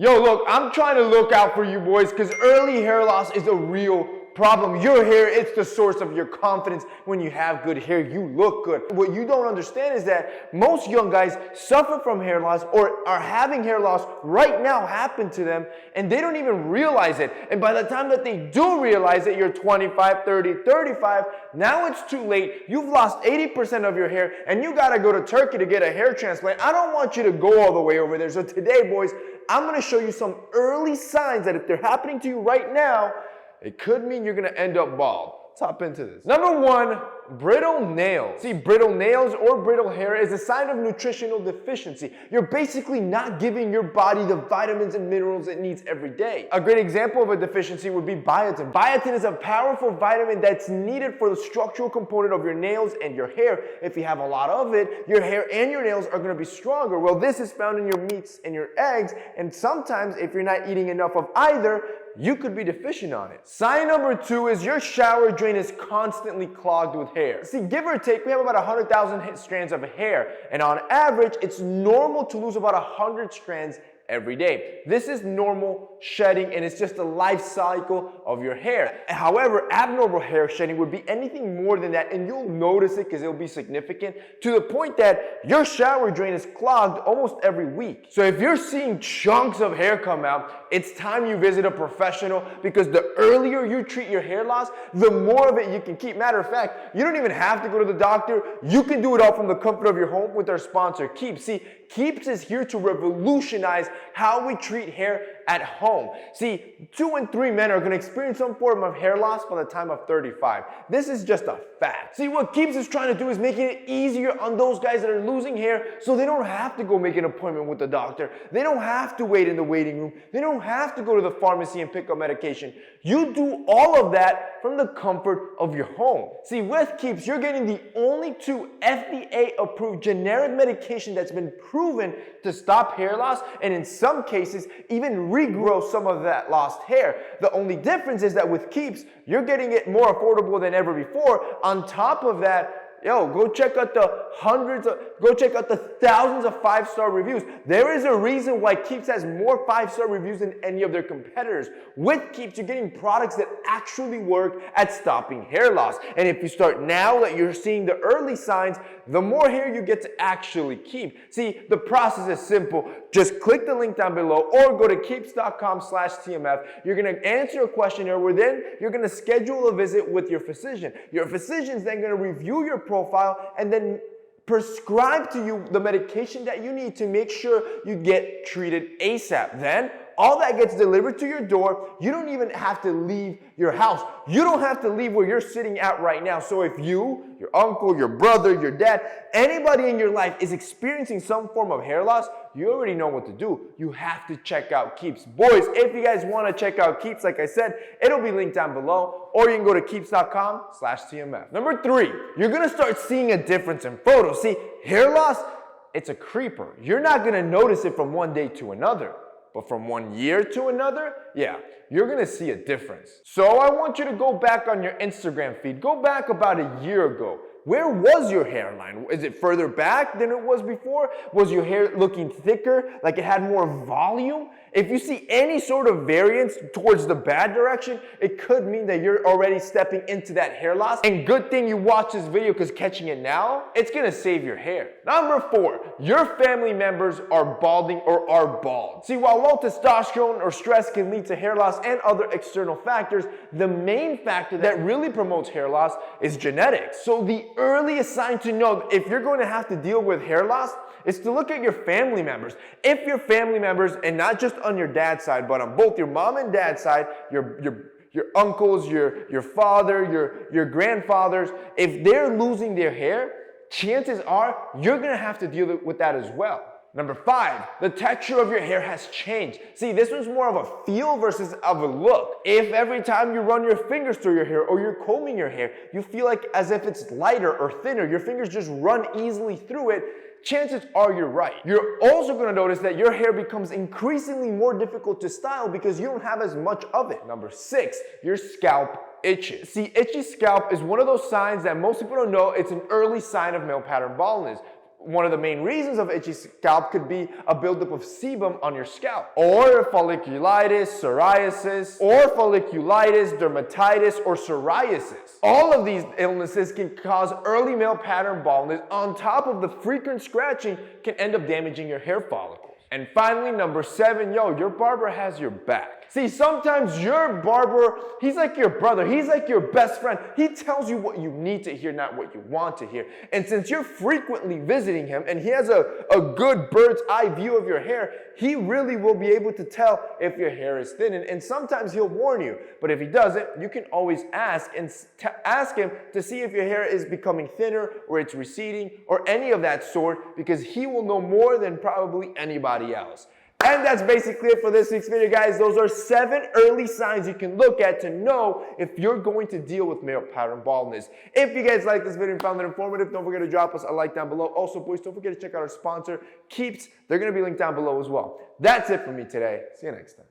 Yo, look, I'm trying to look out for you boys because early hair loss is a real problem. Your hair, it's the source of your confidence. When you have good hair, you look good. What you don't understand is that most young guys suffer from hair loss or are having hair loss right now happen to them and they don't even realize it. And by the time that they do realize it, you're 25, 30, 35, now it's too late. You've lost 80% of your hair and you gotta go to Turkey to get a hair transplant. I don't want you to go all the way over there. So today, boys, I'm gonna show you some early signs that if they're happening to you right now, it could mean you're gonna end up bald. Let's hop into this. Number one, brittle nails. See, brittle nails or brittle hair is a sign of nutritional deficiency. You're basically not giving your body the vitamins and minerals it needs every day. A great example of a deficiency would be biotin. Biotin is a powerful vitamin that's needed for the structural component of your nails and your hair. If you have a lot of it, your hair and your nails are gonna be stronger. Well, this is found in your meats and your eggs, and sometimes if you're not eating enough of either, you could be deficient on it. Sign number two is your shower drain is constantly clogged with hair. See, give or take, we have about 100,000 strands of hair, and on average, it's normal to lose about 100 strands every day. This is normal shedding and it's just the life cycle of your hair. However, abnormal hair shedding would be anything more than that, and you'll notice it because it'll be significant to the point that your shower drain is clogged almost every week. So if you're seeing chunks of hair come out, it's time you visit a professional because the earlier you treat your hair loss, the more of it you can keep. Matter of fact, you don't even have to go to the doctor. You can do it all from the comfort of your home with our sponsor, Keeps. See, Keeps is here to revolutionize how we treat hair at home. See, 2 in 3 men are going to experience some form of hair loss by the time of 35. This is just a fact. See, what Keeps is trying to do is making it easier on those guys that are losing hair so they don't have to go make an appointment with the doctor. They don't have to wait in the waiting room. They don't have to go to the pharmacy and pick up medication. You do all of that from the comfort of your home. See, with Keeps, you're getting the only 2 FDA-approved generic medication that's been proven to stop hair loss and in some cases even regrow some of that lost hair. The only difference is that with Keeps, you're getting it more affordable than ever before. On top of that, go check out the thousands of 5-star reviews. There is a reason why Keeps has more 5-star reviews than any of their competitors. With Keeps, you're getting products that actually work at stopping hair loss. And if you start now that you're seeing the early signs, the more hair you get to actually keep. See, the process is simple. Just click the link down below or go to keeps.com/TMF. You're going to answer a questionnaire where then you're going to schedule a visit with your physician. Your physician's then going to review your profile and then prescribe to you the medication that you need to make sure you get treated ASAP. Then all that gets delivered to your door. You don't even have to leave your house. You don't have to leave where you're sitting at right now. So if you, your uncle, your brother, your dad, anybody in your life is experiencing some form of hair loss, you already know what to do. You have to check out Keeps. Boys, if you guys want to check out Keeps, like I said, it'll be linked down below, or you can go to keeps.com/TMF. Number 3, you're going to start seeing a difference in photos. See, hair loss, it's a creeper. You're not going to notice it from one day to another. But from 1 year to another, you're gonna see a difference. So I want you to go back on your Instagram feed. Go back about a year ago. Where was your hairline? Is it further back than it was before? Was your hair looking thicker, like it had more volume? If you see any sort of variance towards the bad direction, it could mean that you're already stepping into that hair loss. And good thing you watch this video because catching it now, it's gonna save your hair. Number 4, your family members are balding or are bald. See, while low testosterone or stress can lead to hair loss and other external factors, the main factor that really promotes hair loss is genetics. So the earliest sign to know if you're going to have to deal with hair loss is to look at your family members. If your family members, and not just on your dad's side, but on both your mom and dad's side, your uncles, your father, your grandfathers, if they're losing their hair, chances are you're gonna have to deal with that as well. Number 5, the texture of your hair has changed. See, this one's more of a feel versus of a look. If every time you run your fingers through your hair or you're combing your hair, you feel like as if it's lighter or thinner, your fingers just run easily through it, chances are you're right. You're also going to notice that your hair becomes increasingly more difficult to style because you don't have as much of it. Number 6, your scalp itches. See, itchy scalp is one of those signs that most people don't know. It's an early sign of male pattern baldness. one of the main reasons of itchy scalp could be a buildup of sebum on your scalp, or folliculitis, psoriasis, or folliculitis, dermatitis, or psoriasis. All of these illnesses can cause early male pattern baldness. On top of the frequent scratching can end up damaging your hair follicles. And finally, number 7, your barber has your back. See, sometimes your barber, he's like your brother. He's like your best friend. He tells you what you need to hear, not what you want to hear. And since you're frequently visiting him and he has a good bird's eye view of your hair, he really will be able to tell if your hair is thin. And sometimes he'll warn you. But if he doesn't, you can always ask him to see if your hair is becoming thinner or it's receding or any of that sort, because he will know more than probably anybody else. And that's basically it for this week's video, guys. Those are 7 early signs you can look at to know if you're going to deal with male pattern baldness. If you guys like this video and found it informative, don't forget to drop us a like down below. Also, boys, don't forget to check out our sponsor, Keeps. They're going to be linked down below as well. That's it for me today. See you next time.